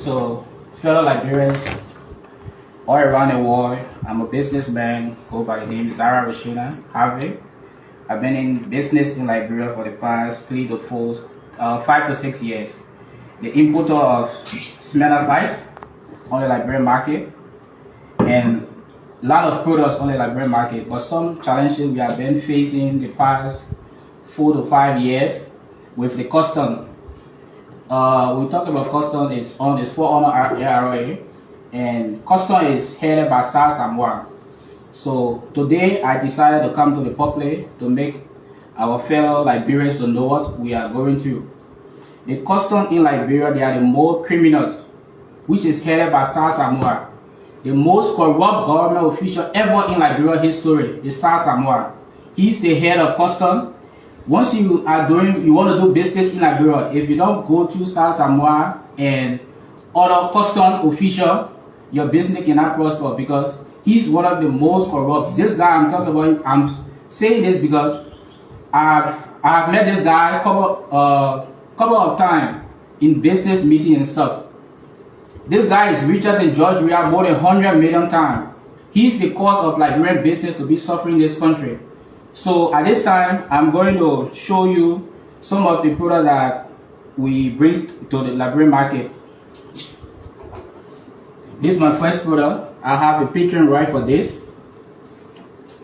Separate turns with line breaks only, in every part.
So, fellow Liberians all around the world, I'm a businessman, go by the name Zara Harvey. I've been in business in Liberia for the past 5 to 6 years. The importer of smelter ice on the Liberian market and a lot of products on the Liberian market. But some challenges we have been facing the past 4 to 5 years with the custom. We talk about custom is for on LRA, and custom is headed by Samoi. So today I decided to come to the public to make our fellow Liberians to know what we are going through. The custom in Liberia, they are the most criminals, which is headed by Samoi. The most corrupt government official ever in Liberia history is Samoi. He's the head of custom. Once you want to do business in Liberia, if you don't go through Samoi and other custom official, your business cannot prosper because he's one of the most corrupt. This guy I'm talking about, I'm saying this because I've met this guy a couple of times in business meetings and stuff. This guy is richer than George Weah more than 100 million times. He's the cause of Liberian business to be suffering in this country. So at this time, I'm going to show you some of the products that we bring to the Liberian market. This is my first product. I have a patent right for this,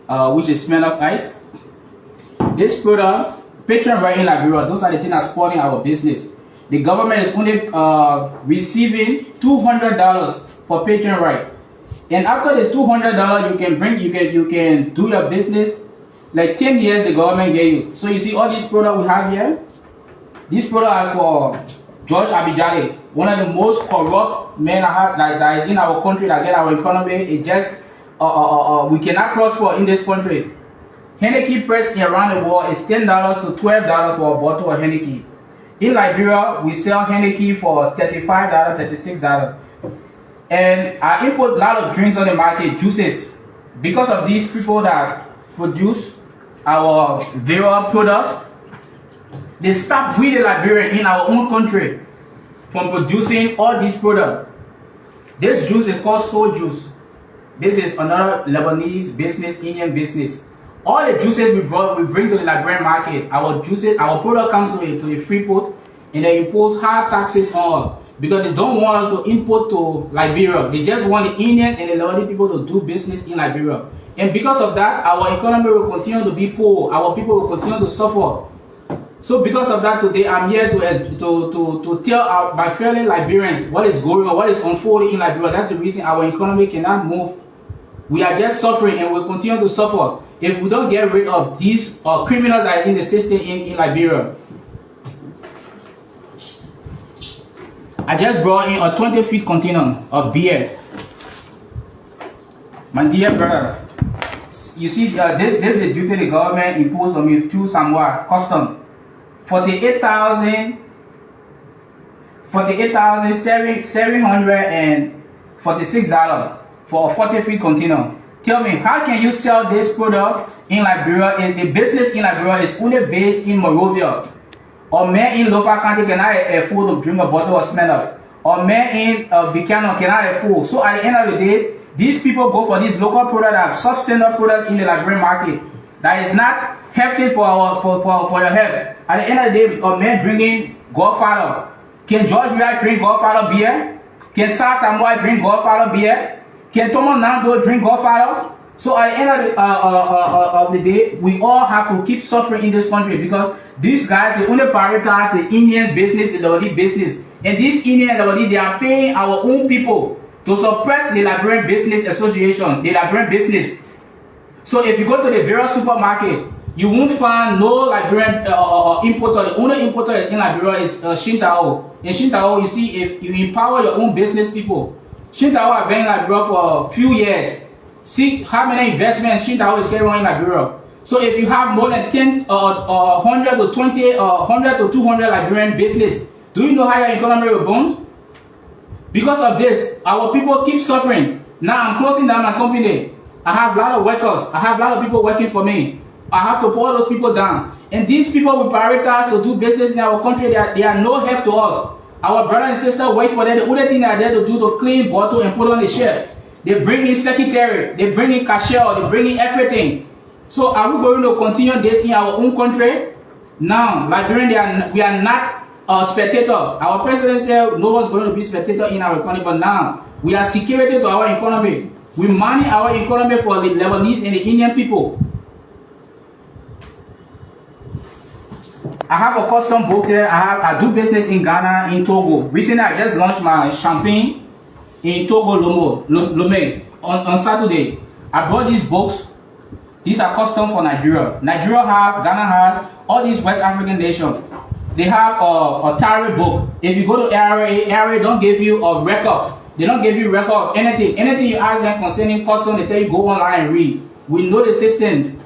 which is smelter ice. This product, patent right in Liberia, those are the things that are supporting our business. The government is only receiving $200 for patent right, and after this $200, you can do your business. Like 10 years the government gave you. So you see all these products we have here. These products are for George Abijale, one of the most corrupt men that is in our country that get our economy. It just we cannot prosper in this country. Henneke price around the world is $10 to $12 for a bottle of Henneke. In Liberia, we sell Henneke for $35, $36. And I import a lot of drinks on the market, juices, because of these people that produce our Zara products. They stop with the Liberian in our own country from producing all these products. This juice is called soy juice. This is another Lebanese business, Indian business. All the juices we bring to the Liberian market. Our product comes to the free port, and they impose high taxes on because they don't want us to import to Liberia. They just want the Indian and the Lebanese people to do business in Liberia. And because of that, our economy will continue to be poor. Our people will continue to suffer. So because of that, today I'm here to tell my fellow Liberians what is going on, what is unfolding in Liberia. That's the reason our economy cannot move. We are just suffering and will continue to suffer if we don't get rid of these criminals that are in the system in Liberia. I just brought in a 20-feet container of beer. My dear brother, you see, this is the duty the government imposed on me through Samoi custom. $48,746 for a 40-feet container. Tell me, how can you sell this product in Liberia? The business in Liberia is only based in Monrovia. Or man in Lofa County cannot afford to drink a bottle of smelter. Or man in Buchanan cannot afford. So at the end of the day, these people go for these local products that have substandard products in the Liberian market that is not healthy for your health. At the end of the day, a man drinking Godfather. Can George Weah drink Godfather beer? Can Samoi drink Godfather beer? Can Tomo Nando drink Godfather? So at the end of the day, we all have to keep suffering in this country because these guys, they only prioritize the Indian business, the Lebanese business. And these Indian and Lebanese, they are paying our own people to suppress the Liberian Business Association, the Liberian business. So if you go to the various supermarket, you won't find no Liberian importer. The only importer in Liberia is Shintao. In Shintao, you see, if you empower your own business people, Shintao have been in Liberia for a few years. See how many investments Shintao is carrying on in Liberia. So if you have more than 100 to 20, 100 to 200 Liberian business, do you know how your economy will boom? Because of this, our people keep suffering. Now I'm closing down my company. I have a lot of workers. I have a lot of people working for me. I have to pull those people down. And these people we prioritize to do business in our country. They are no help to us. Our brother and sister wait for them. The only thing they're there to do to clean bottle and put on the shelf. They bring in secretary, they bring in cashier, they bring in everything. So are we going to continue this in our own country? Now, Liberian, we are not a spectator. Our president said no one's going to be spectator in our economy, but now we are security to our economy. We manage our economy for the Lebanese and the Indian people. I have a custom book here. I do business in Ghana, in Togo. Recently, I just launched my champagne in Togo, Lomé, on Saturday. I brought these books. These are custom for Nigeria. Nigeria have, Ghana has, all these West African nations. They have a tariff book. If you go to LRA don't give you a record. They don't give you record of anything. Anything you ask them concerning custom, they tell you go online and read. We know the system.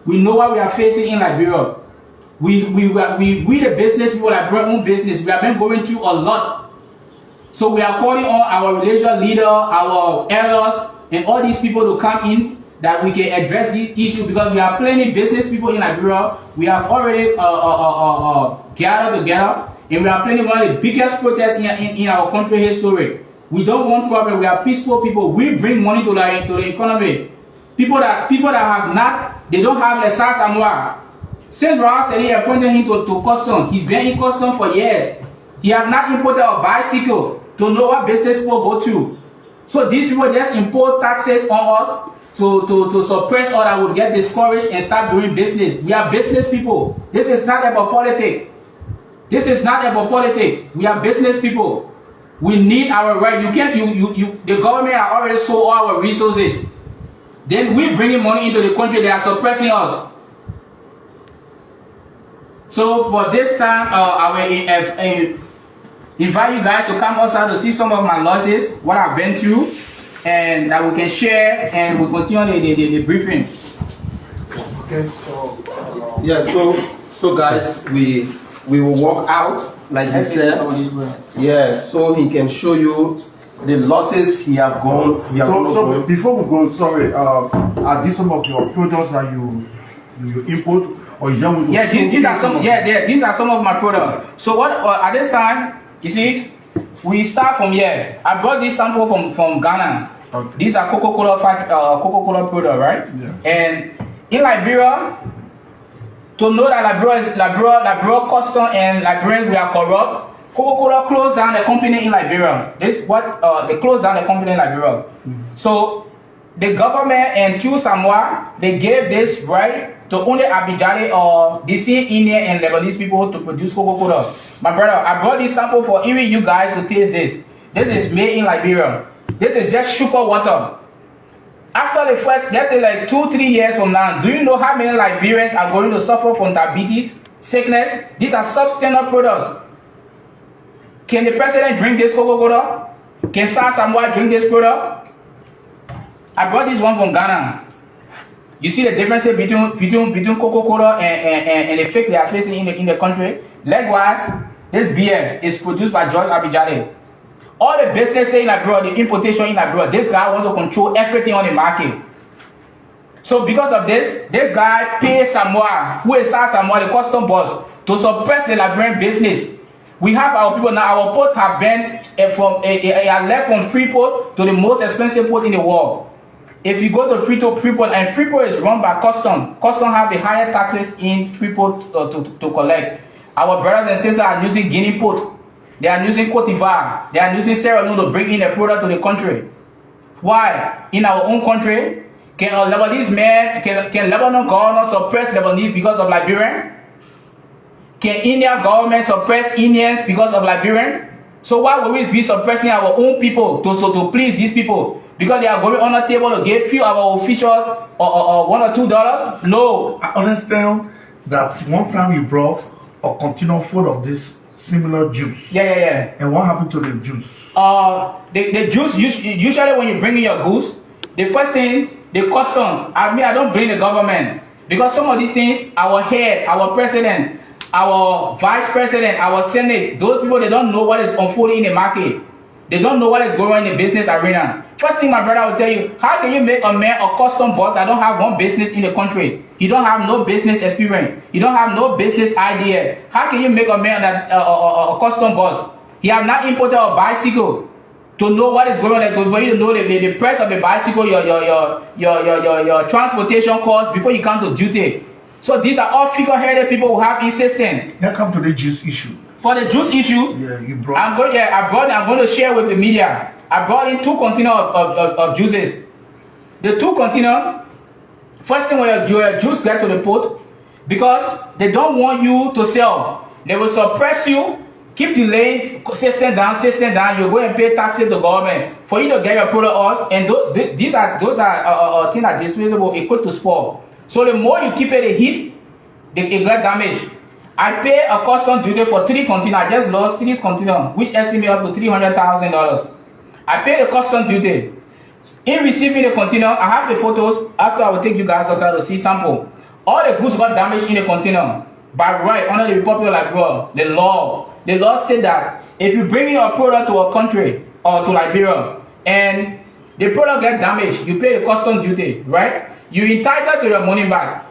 We know what we are facing in Liberia. We the business people that bring own business. We have been going through a lot. So we are calling on our religious leader, our elders, and all these people to come in that we can address these issues because we have plenty business people in Liberia. We have already gathered together, and we are planning one of the biggest protests in our country history. We don't want problem. We are peaceful people. We bring money to the economy. People that have not, they don't have the Samoi. Since Zara said he appointed him to custom, he's been in custom for years. He have not imported a bicycle to know what business people go to. So these people just import taxes on us to suppress or that would get discouraged and start doing business. We are business people. This is not about politics. This is not about politics. We are business people. We need our right. You can't. The government are already sold all our resources. Then we bringing money into the country. They are suppressing us. So for this time, I will invite you guys to come outside to see some of my losses, what I've been through, and that we can share, and we'll continue the briefing.
Okay. So yeah. So guys, we will walk out. Like he said, yeah, so he can show you the losses he have gone.
So before we go, sorry, are these some of your products that you import or you don't?
Yeah, these are some. Yeah, these are some of my products. So what at this time, you see, we start from here. I brought this sample from Ghana. Okay. These are Coca-Cola product, right? Yeah. And in Liberia. To know that Liberia custom and Liberians, we are corrupt. Coca-Cola closed down the company in Liberia. This what they closed down the company in Liberia. So the government and through Samoi, they gave this right to only Abidjan or DC Indian and Lebanese people to produce Coca-Cola. My brother, I brought this sample for even you guys to taste this. This is made in Liberia. This is just sugar water. After the first, let's say like 2-3 years from now, do you know how many Liberians are going to suffer from diabetes, sickness? These are substandard products. Can the president drink this Coca-Cola? Can Samoi drink this product? I brought this one from Ghana. You see the difference between Coca-Cola and the fake they are facing in the country? Likewise, this beer is produced by George Abidjan. All the business in Liberia, the importation in Liberia, this guy wants to control everything on the market. So because of this guy pays Samoi, who is Samoi, the custom boss, to suppress the Liberian business. We have our people now, our port have been left from Freeport to the most expensive port in the world. If you go to Freeport, and Freeport is run by custom have the higher taxes in Freeport to collect. Our brothers and sisters are using Guinea port. They are using Cote d'Ivoire. They are using Zara to bring in the product to the country. Why? In our own country, can a Lebanese man, can Lebanon government suppress Lebanese because of Liberian? Can Indian government suppress Indians because of Liberian? So why would we be suppressing our own people to please these people? Because they are going on the table to give few our officials or $1 or $2? No.
I understand that one time you brought a container full of this similar juice.
Yeah.
And what happened to the juice?
The juice, usually when you bring in your goods, the first thing, the custom, I don't blame the government. Because some of these things, our head, our president, our vice president, our senate, those people, they don't know what is unfolding in the market. They don't know what is going on in the business arena. First thing my brother will tell you, how can you make a man a custom boss that don't have one business in the country? He don't have no business experience. He don't have no business idea. How can you make a man that a custom boss? He have not imported a bicycle to know what is going on, for you to know the price of the bicycle, your transportation costs before you come to duty. So these are all figure-headed people who have insistence.
Now come to the juice issue.
For the juice issue,
yeah, you brought.
I'm going to share with the media. I brought in 2 containers of juices. The 2 containers. First thing, when your juice get to the port, because they don't want you to sell, they will suppress you, keep delaying, system down. You go and pay taxes to government for you to get your product off. And those are things that are disposable, equipped to spoil. So the more you keep it a heat, it get damaged. I pay a custom duty for 3 containers. I just lost 3 containers, which estimate up to $300,000. I pay the custom duty. In receiving the container, I have the photos. After, I will take you guys outside to see sample. All the goods got damaged in the container. By right, under the Republic of Liberia, the law said that if you bring in a product to a country or to Liberia and the product get damaged, you pay the custom duty, right? You're entitled to your money back.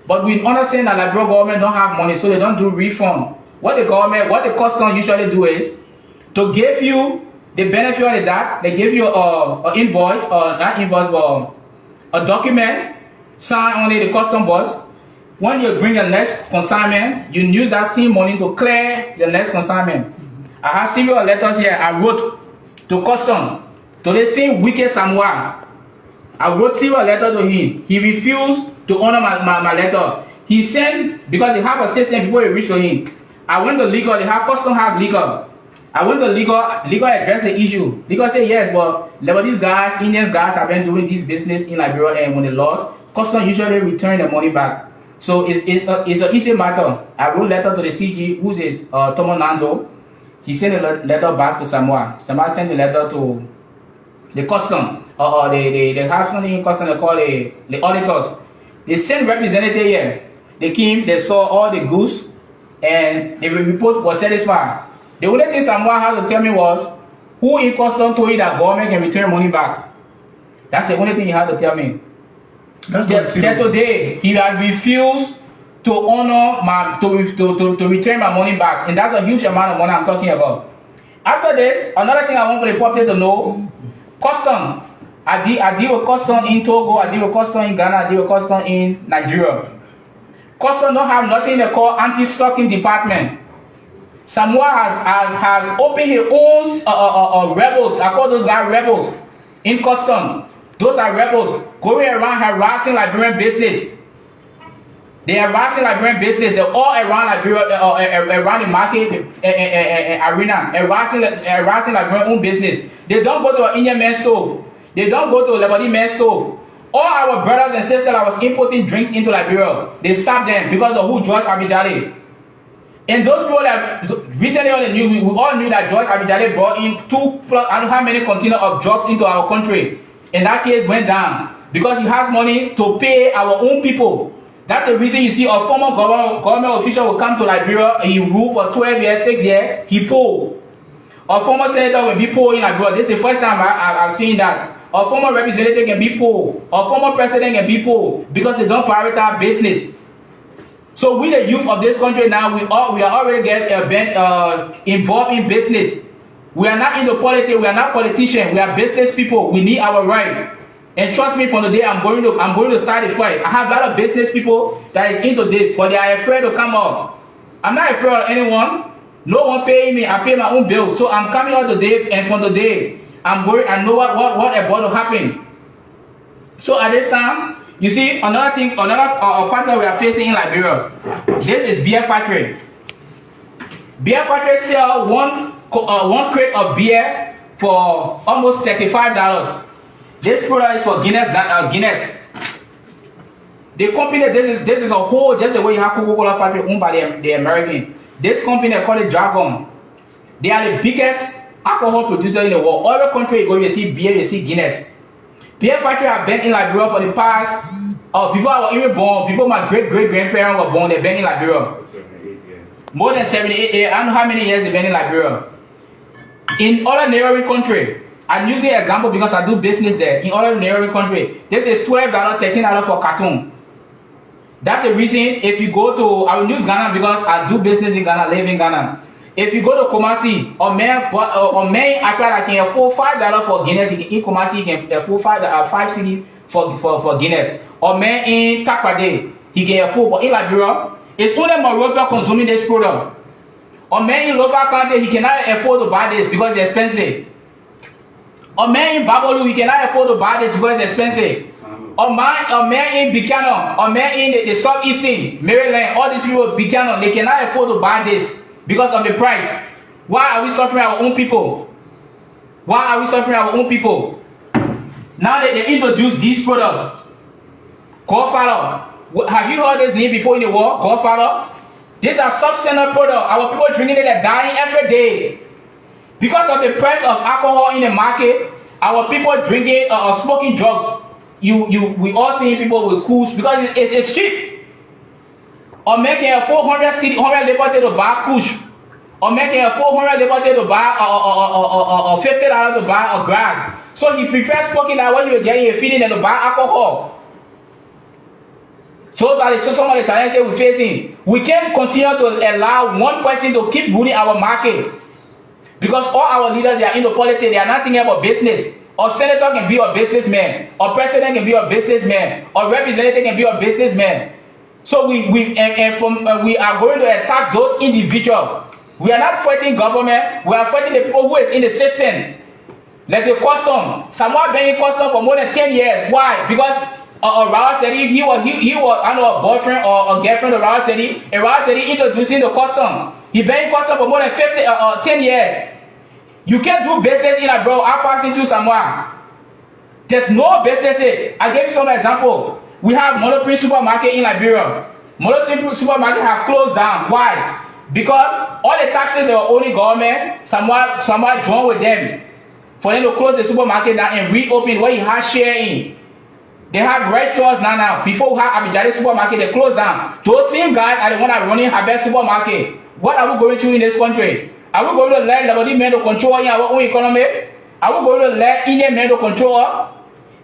But we understand that Liberia government don't have money, so they don't do refund. What the custom usually do is to give you the benefit of that. They give you an invoice, or not invoice, but a document signed on the custom boss. When you bring the next consignment, you use that same money to clear the next consignment. I have several letters here I wrote to custom, to the same wicked Samoi. I wrote several letters to him. He refused to honor my letter. He sent, because they have a system before you reach to him. I went to legal, they have custom have legal. I went to legal addressed the issue. Legal said yes, but these guys, Indian guys, have been doing this business in Liberia, and when they lost, custom usually return the money back. So it's an easy matter. I wrote a letter to the CG, who is Tomo Nando. He sent a letter back to Samoi. Samoi sent a letter to the custom, they have something in custom they call the auditors. They sent representative here. They came, they saw all the goods, and the report was satisfied. The only thing Samoi had to tell me was, who in custom told you that government can return money back? That's the only thing he had to tell me. That today, he had refused to honor to return my money back, and that's a huge amount of money I'm talking about. After this, another thing I want the public to know, custom. I deal with custom in Togo, I deal with custom in Ghana, I deal with custom in Nigeria. Custom don't have nothing they call anti-stocking department. Samoi has opened his own rebels. I call those guys rebels in custom. Those are rebels going around harassing Liberian business. They are harassing Liberian business. They're all around Liberia, around the market arena, harassing Liberian own business. They don't go to an Indian man's stove. They don't go to a Lebanese man's stove. All our brothers and sisters that was importing drinks into Liberia, they stopped them because of who George Abidjale. And those people that recently we all knew that George Abidjale brought in I don't know how many containers of drugs into our country. And that case went down because he has money to pay our own people. That's the reason you see a former government official will come to Liberia and he rule for 12 years, 6 years, he poll. A former senator will be poll in Liberia. This is the first time I've seen that. A former representative can be poll. A former president can be poll because they don't prioritize business. So we, the youth of this country now, we are already involved in business. We are not into politics. We are not politicians. We are business people. We need our right. And trust me, from the day I'm going to start a fight. I have a lot of business people that is into this, but they are afraid to come out. I'm not afraid of anyone. No one paying me. I pay my own bills. So I'm coming out today, and from the day I'm worried. I know what about to happen. So at this time, you see another factor we are facing in Liberia. This is beer factory. Beer factory sell one crate of beer for almost $35. This product is for Guinness. The company, this is a whole, just the way you have Coca-Cola factory owned by the American. This company, they call it Dragon. They are the biggest alcohol producer in the world. All the country you go, you see beer, you see Guinness. Beer factory have been in Liberia for the past, before I was even born, before my great-great-grandparents were born, they've been in Liberia. More than 78 years. I don't know how many years they've been in Liberia. In other neighboring country, I'm using an example because I do business there. In other neighboring country, this is $12, $13 for carton. That's the reason if you go to, I will use Ghana because I do business in Ghana, live in Ghana. If you go to Kumasi, a man in Accra can afford $5 for Guinness. In Kumasi, he can afford 5 cities for Guinness. A man in Takrade, he can afford. But in Liberia, it's only Monrovia consuming this product. A man in local country, he cannot afford to buy this because it's expensive. A man in Babalu, he cannot afford to buy this because it's expensive. A man in Buchanan, a man in the southeastern Maryland, all these people Buchanan, they cannot afford to buy this because of the price. Why are we suffering our own people? Why are we suffering our own people? Now that they introduce these products, Godfather, have you heard this name before in the war? Godfather? These are substandard products. Our people drinking it, they're dying every day. Because of the price of alcohol in the market, our people drinking or smoking drugs. We all seeing people with kush because it's cheap. Or making a 400 liberty to buy kush. Or making a 400 liberty to buy or $50 to buy a grass. So he prefers smoking that what you're getting, you're feeding them to buy alcohol. Those are some of the challenges we're facing. We can't continue to allow one person to keep ruling our market. Because all our leaders, they are into politics, they are not thinking about business. Or senator can be a businessman, or president can be a businessman, or representative can be a businessman. So we are going to attack those individuals. We are not fighting government, we are fighting the people who is in the system. Like the custom. Samoi been in custom for more than 10 years. Why? Because Raul said he was I know a boyfriend or a girlfriend of Raul said and Raul said introducing the custom. He been in custom for more than 10 years. You can't do business in a bro. I pass into Samoi. There's no business here. I gave you some example. We have Monoprix supermarket in Liberia. Monoprix supermarket have closed down. Why? Because all the taxes they were owing government, Samoi joined with them for them to close the supermarket down and reopen what you have share in. They have restaurants now. Before we have Abidjan supermarket, they closed down. Those same guys are the ones that are running Harvey supermarket. What are we going to in this country? Are we going to let Liberian men to control in our own economy? Are we going to let Indian men to control us?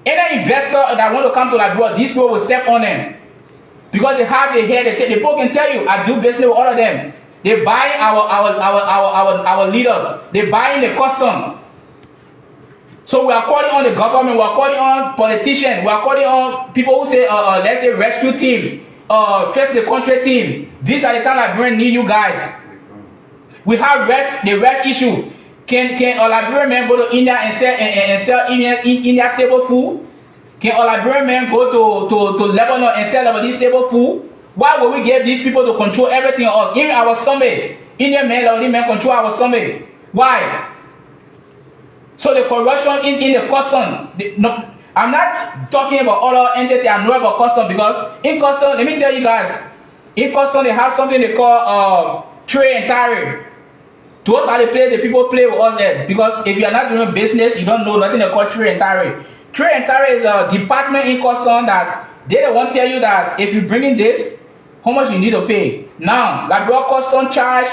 Any investor that want to come to Liberia, these people will step on them. Because they have the head, the people can tell you, I do business with all of them. They buy our leaders. They buy in the custom. So we are calling on the government, we are calling on politicians, we are calling on people who say, let's say rescue team, face the country team. These are the kind of Liberians need you guys. We have the rest issue. Can a Liberian man go to India and sell India stable food? Can a Liberian man go to Lebanon and sell Lebanese stable food? Why would we give these people to control everything of even our stomach? Indian men, Lebanese men control our stomach. Why? So the corruption in the custom. I'm not talking about other entities. I know about custom because in custom, let me tell you guys, in custom they have something they call trade and tariff. Those are the people play with us there. Because if you are not doing business, you don't know nothing they call trade and tariff. Trade and tariff is a department in custom that they won't tell you that if you bring in this, how much you need to pay. Now, like Liberia custom charge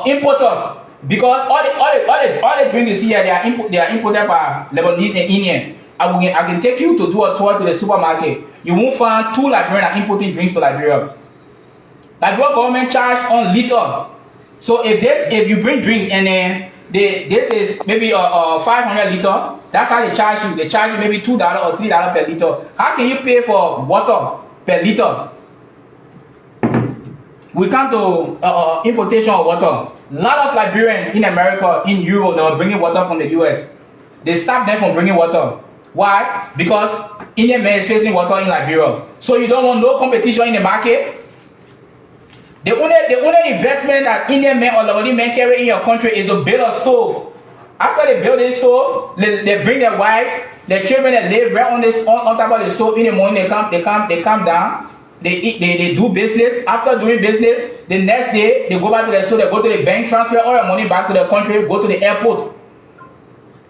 importers. Because all the drinks here, they are imported by Lebanese and Indian. I can take you to do a tour to the supermarket. You won't find 2 Liberians importing drinks to Liberia. Liberia government charge on liter. So if you bring drink and then this is maybe 500 liter, that's how they charge you. They charge you maybe $2 or $3 per liter. How can you pay for water per liter? We come to importation of water. A lot of Liberians in America, in Europe, they were bringing water from the US. They stopped them from bringing water. Why? Because Indian men is facing water in Liberia. So you don't want no competition in the market. The only investment that Indian men or Lebanese men carry in your country is to build a stove. After they build this stove, they bring their wives, their children that live right on top of the stove in the morning. They come down. They eat, they do business. After doing business, the next day they go back to the store, they go to the bank, transfer all your money back to the country, go to the airport.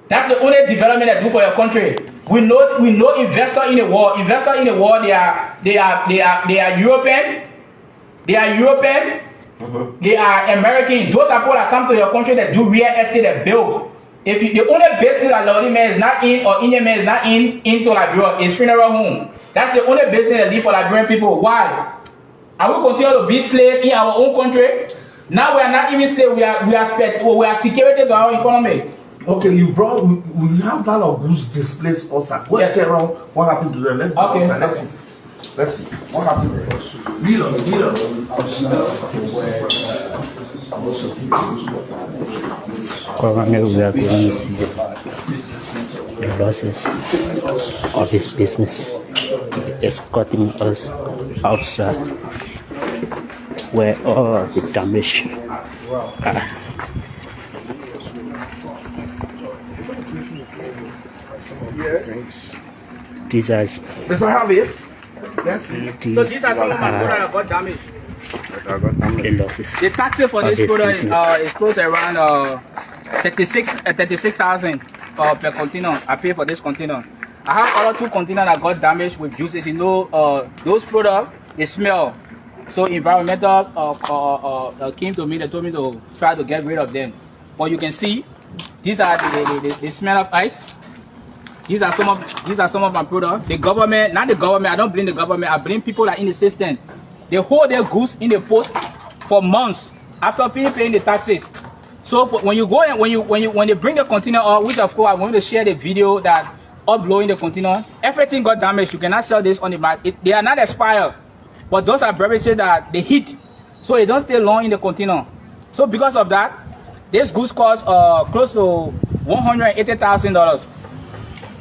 That's the only development they do for your country. We know investor in the world. Investor in the world, they are European. They are European. They are American. Those are people that come to your country that do real estate, that build. If the only business that Lebanese man is not in or Indian man is not into Liberia is funeral home. That's the only business that live for Liberian people. Why? Are we continue to be slaves in our own country? Now we are not even slave. We are security to our economy.
Okay, you brought. We have that of goods displaced outside.
Yes.
What happened to them? Let's go outside. Let's see. Let's see. What happened there? Lead us.
Currently, we are going to see the losses of his business, escorting us outside where all the damage are. These are
Mr. Harvey. Let's see.
So these are some of my products that got damaged.
the losses.
The taxes for this product is close around 36,000 per container. I pay for this container. I have other 2 containers that got damaged with juices. You know, those products, they smell. So environmental came to me. They told me to try to get rid of them. But you can see, these are the smell of ice. These are some of my products. The government, not the government. I don't blame the government. I blame people that are in the system. They hold their goods in the port for months after paying the taxes. So when you go and when they bring the container up, which of course I'm going to share the video that uploading the container, everything got damaged. You cannot sell this on the market. They are not expired, but those are beverages that they heat, so they don't stay long in the container. So because of that, this goods cost close to $180,000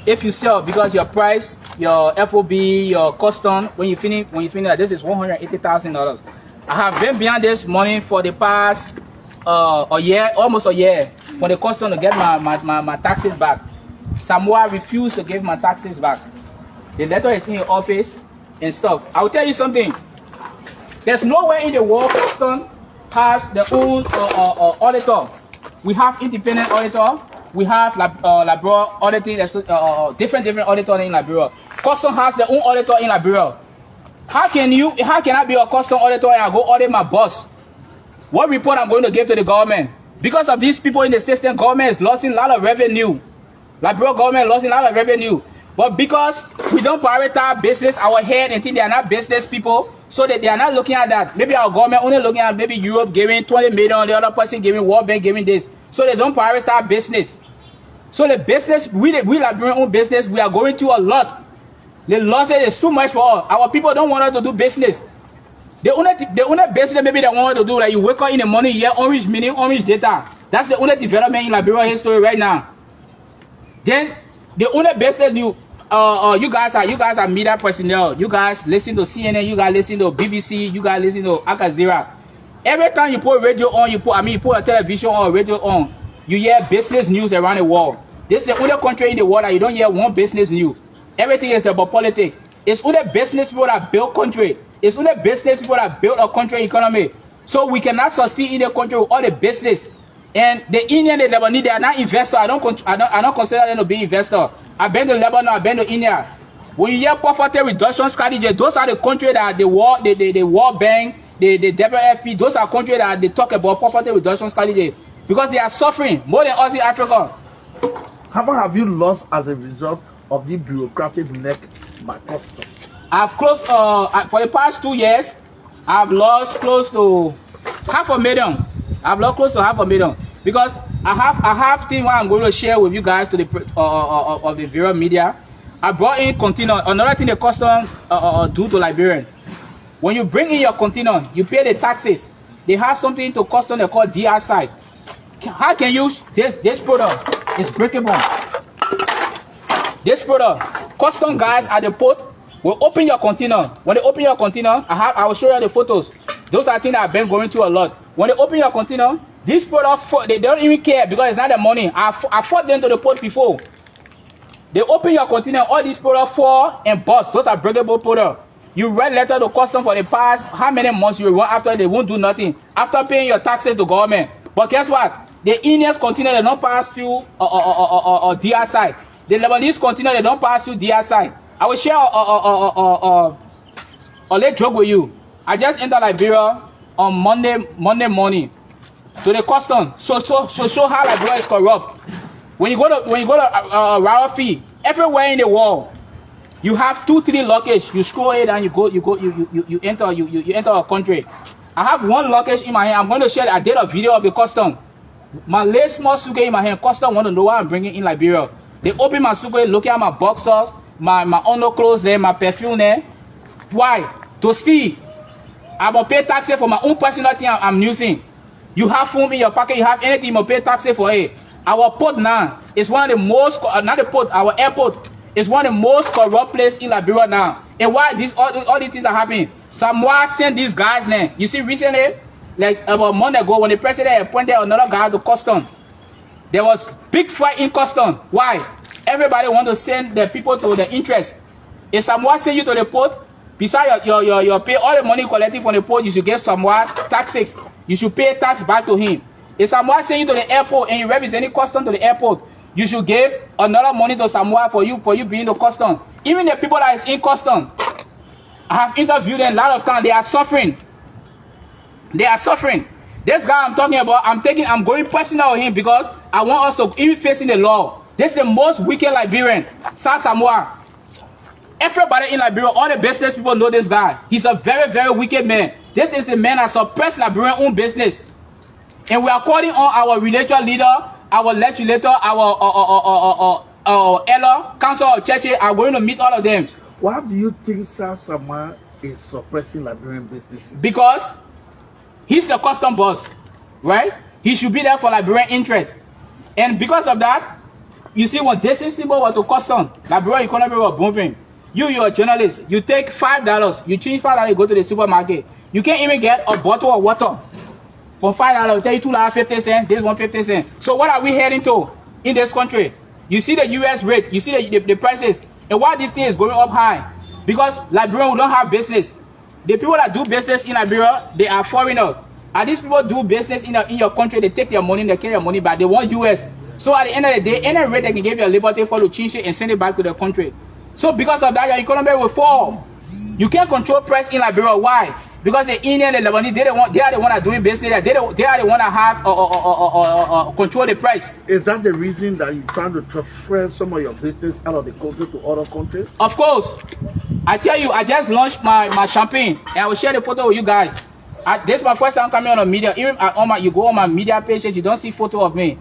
if you sell, because your price, your FOB, your custom, when you finish that, this is $180,000. I have been behind this money for the past a year, almost a year, for the custom to get my taxes back. Samoi refused to give my taxes back. The letter is in your office and stuff. I will tell you something. There's nowhere in the world custom has their own auditor. We have independent auditor. We have Liberia auditing. Different auditor in Liberia. Custom has their own auditor in Liberia. How can I be a custom auditor and I go audit my boss? What report I'm going to give to the government? Because of these people in the system, government is losing a lot of revenue. Liberia government losing a lot of revenue. But because we don't prioritize business, our head and think they are not business people, so that they are not looking at that. Maybe our government only looking at maybe Europe giving 20 million, the other person giving, World Bank giving this. So they don't prioritize business. So the business, we Liberian own business, we are going through a lot. The losses is too much for us. Our people don't want us to do business. The only business maybe they want us to do, like you wake up in the morning, you hear orange meaning, orange data. That's the only development in Liberia history right now. Then the only business you guys are media personnel. You guys listen to CNN, you guys listen to BBC, you guys listen to Al Jazeera. Every time you put radio on, you put a television or radio on, you hear business news around the world. This is the only country in the world that you don't hear one business news. Everything is about politics. It's only business people that build country. It's only business people that build a country economy. So we cannot succeed in the country with all the business. And the Indian, the Lebanese, they are not investors. I don't consider them to be investors. I've been to Lebanon, I've been to India. When you hear poverty reduction strategy, those are the countries that the World Bank, the WFP, those are countries that they talk about poverty reduction strategy because they are suffering more than us in Africa.
How much have you lost as a result of the bureaucratic neck by custom?
I've closed for the past 2 years. I've lost close to $500,000. I've lost close to $500,000 because I have things what I'm going to share with you guys to the of the Liberian media. I brought in container. Another thing the custom do to Liberian. When you bring in your container, you pay the taxes. They have something to custom they call DR side. How can you this product is breakable? This product, custom guys at the port will open your container. When they open your container, I will show you the photos. Those are things that I've been going through a lot. When they open your container, this product, they don't even care because it's not the money. I fought them to the port before. They open your container, all these products fall and bust. Those are breakable products. You write letter to custom for the past, how many months you run after, they won't do nothing. After paying your taxes to government. But guess what? The Indians container, they don't pass through DR side. The Lebanese container, they don't pass through DR side. I will share a late joke with you. I just entered Liberia on Monday morning to the custom. So show how Liberia is corrupt. When you go to Harvey, everywhere in the world, you have 2-3 luggage. You scroll it and you enter a country. I have one luggage in my hand. I'm going to share. I did a video of the custom. My little small suitcase in my hand. Custom want to know what I'm bringing in Liberia. They open my suitcase, looking at my boxers, my underclothes there, my perfume there. Why? To steal. I'm going to pay taxes for my own personal thing I'm using. You have phone in your pocket, you have anything, you must pay taxes for it. Our port now is one of the most, not the port, our airport is one of the most corrupt places in Liberia now. And why all these things are happening? Samoi sent these guys now. You see, recently, like about a month ago, when the president appointed another guy to custom, there was big fight in custom. Why? Everybody want to send the people to the interest. If Samoi send you to the port, besides your pay all the money collected from the port, you should get Samoi taxes. You should pay tax back to him. If Samoi send you to the airport and you represent custom to the airport, you should give another money to Samoi for you being the custom. Even the people that is in custom, I have interviewed them a lot of times. They are suffering. They are suffering. This guy I'm talking about, I'm going personal with him because I want us to even facing the law. This is the most wicked Liberian, Samoi. Everybody in Liberia, all the business people know this guy. He's a very, very wicked man. This is a man that suppressed Liberian own business. And we are calling on our religious leader, our legislator, our elder, council of churches are going to meet all of them.
Why do you think Samoi is suppressing Liberian businesses? Because
he's the custom boss, right? He should be there for Liberian interest. And because of that, you see, when this symbol was to custom, Liberian economy was booming. You're a journalist. You take $5, you change $5, you go to the supermarket. You can't even get a bottle of water for $5. Tell you $2.50. This $1.50. So what are we heading to in this country? You see the U.S. rate. You see the prices. And why this thing is going up high? Because Liberians don't have business. The people that do business in Liberia, they are foreigners. And these people do business in your country. They take their money, they carry your money back. They want U.S. So at the end of the day, any rate they can give you a liberty for to change it and send it back to the country. So because of that, your economy will fall. You can't control price in Liberia. Why? Because the Indian and the Lebanese, they are the one that are doing business. They are the one that have control the price.
Is that the reason that you're trying to transfer some of your business out of the country to other countries?
Of course. I tell you, I just launched my champagne, and I will share the photo with you guys. This is my first time coming on the media. Even you go on my media pages, you don't see photo of me.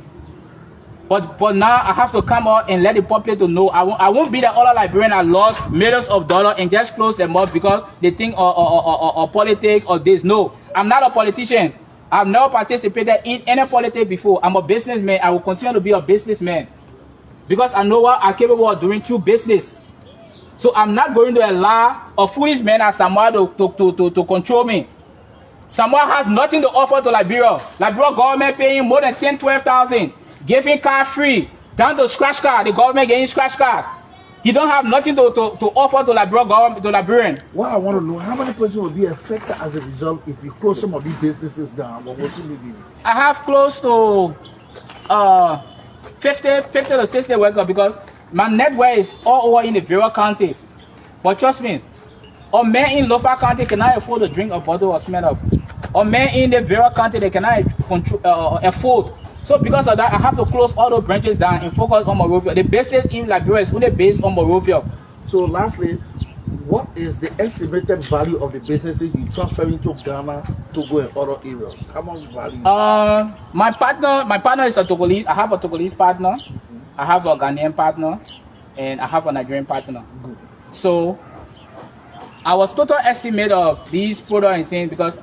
But now I have to come out and let the public to know. I won't be the other Liberian that lost millions of dollars and just close them up because they think or politics or this. No, I'm not a politician. I've never participated in any politics before. I'm a businessman. I will continue to be a businessman because I know what I'm capable of doing through business. So I'm not going to allow a foolish man as Samoi to control me. Samoi has nothing to offer to Liberia. Liberia government paying more than 10, 12,000. Giving car free, down to scratch card, the government getting scratch card. He don't have nothing to offer to Liberia government, to Liberian.
What I want to know, how many persons will be affected as a result if you close some of these businesses down? What will you be?
I have close to 50 to 60 workers because my network is all over in the various counties. But trust me, a man in Lofa County cannot afford to drink a bottle of smell up. A man in the various county, they cannot afford. So because of that, I have to close all those branches down and focus on Monrovia. The business in Liberia is only based on Monrovia.
So lastly, what is the estimated value of the businesses you transferring to Ghana, Togo, and other areas? How much value?
My partner is a Togolese. I have a Togolese partner. I have a Ghanaian partner, and I have a Nigerian partner.
Good.
So our total estimate of these products and things, because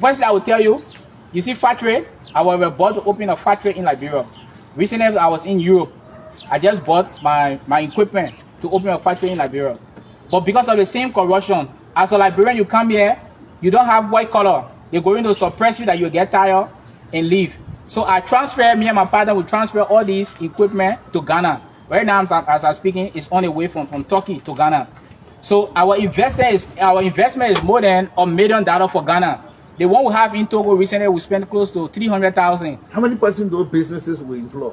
firstly I will tell you, you see factory. I was about to open a factory in Liberia. Recently, I was in Europe. I just bought my equipment to open a factory in Liberia. But because of the same corruption, as a Liberian, you come here, you don't have white collar. They're going to suppress you that you get tired and leave. So me and my partner will transfer all these equipment to Ghana. Right now, as I'm speaking, it's on the way from Turkey to Ghana. So our investment is more than $1 million for Ghana. The one we have in Togo recently, we spent close to 300,000.
How many persons those businesses will employ?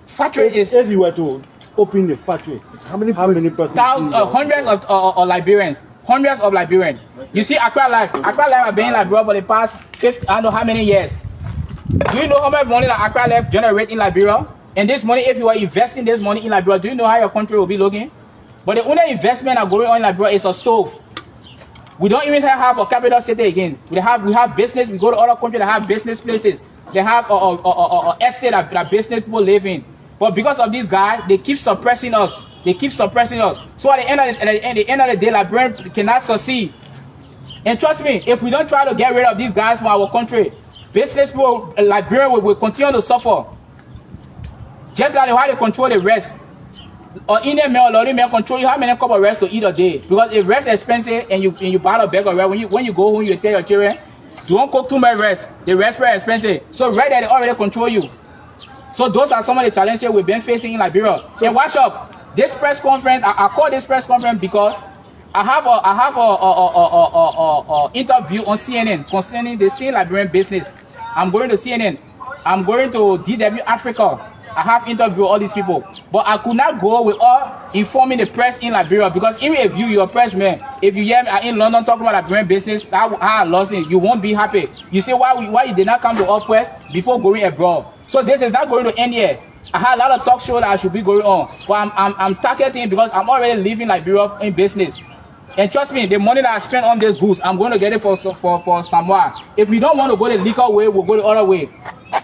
Factory is.
If you were to open the factory, how many persons?
Hundreds of Liberians. Hundreds of Liberians. You see, Accra Life have been in Liberia for the past 50, I don't know how many years. Do you know how much money that Accra Life generate in Liberia? And this money, if you are investing this money in Liberia, do you know how your country will be looking? But the only investment that going on in Liberia is a stove. We don't even have a capital city again. We have business. We go to other countries that have business places. They have a estate that business people live in. But because of these guys, they keep suppressing us. They keep suppressing us. So at the end of the day, Liberian cannot succeed. And trust me, if we don't try to get rid of these guys from our country, business people, Liberian will continue to suffer. Just like how they control the rest. Or Indian man or Lorry man control you how many cup of rice to eat a day. Because if rice is expensive and you buy a bag of rice, when you go home, you tell your children, don't cook too much rice. The rice very expensive. So right there, they already control you. So those are some of the challenges we've been facing in Liberia. So watch up. This press conference, I call this press conference because I have a interview on CNN concerning the same Liberian business. I'm going to CNN. I'm going to DW Africa. I have interviewed all these people, but I could not go without informing the press in Liberia because even if you're a press man, if you hear me in London talking about Liberian business, how I lost it, you won't be happy. You say why you did not come to us first before going abroad. So this is not going to end here. I had a lot of talk shows that I should be going on, but I'm targeting because I'm already living Liberia in business. And trust me, the money that I spend on these goods, I'm going to get it for Samoi. If we don't want to go the legal way, we'll go the other way.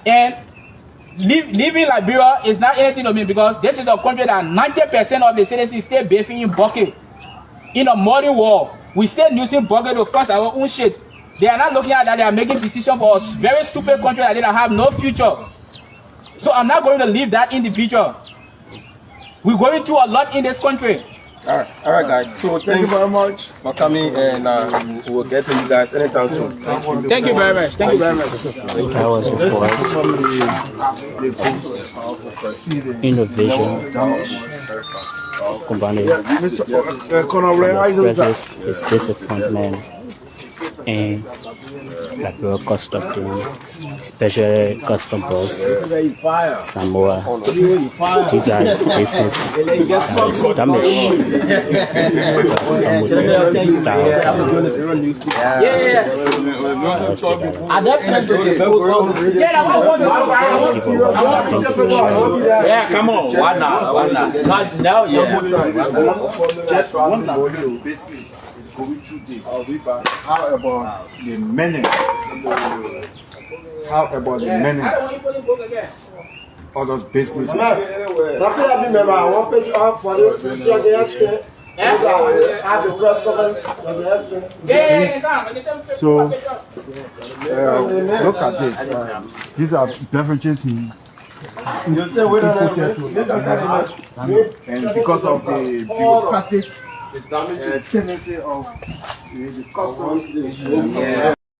And living Liberia is not anything to me because this is a country that 90% of the citizens still bathing in bucket. In a modern world, we still using bucket to flush our own shit. They are not looking at that, they are making decisions for a very stupid country that they don't have no future. So I'm not going to leave that individual. We're going through a lot in this country.
All right, guys. So thank you very much for coming, and we'll get to you guys anytime soon.
Thank you very much. Thank you very much.
That was before innovation company expresses his disappointment in Liberia custom team, especially custom boss Samoi. These are his business is damaged.
Yeah, come on, why not? Not now, yeah.
Just one business is going through this. How about the meaning? How about the meaning? All those businesses. So, look at this. These are beverages in and because of the bureaucratic tendency of the customs.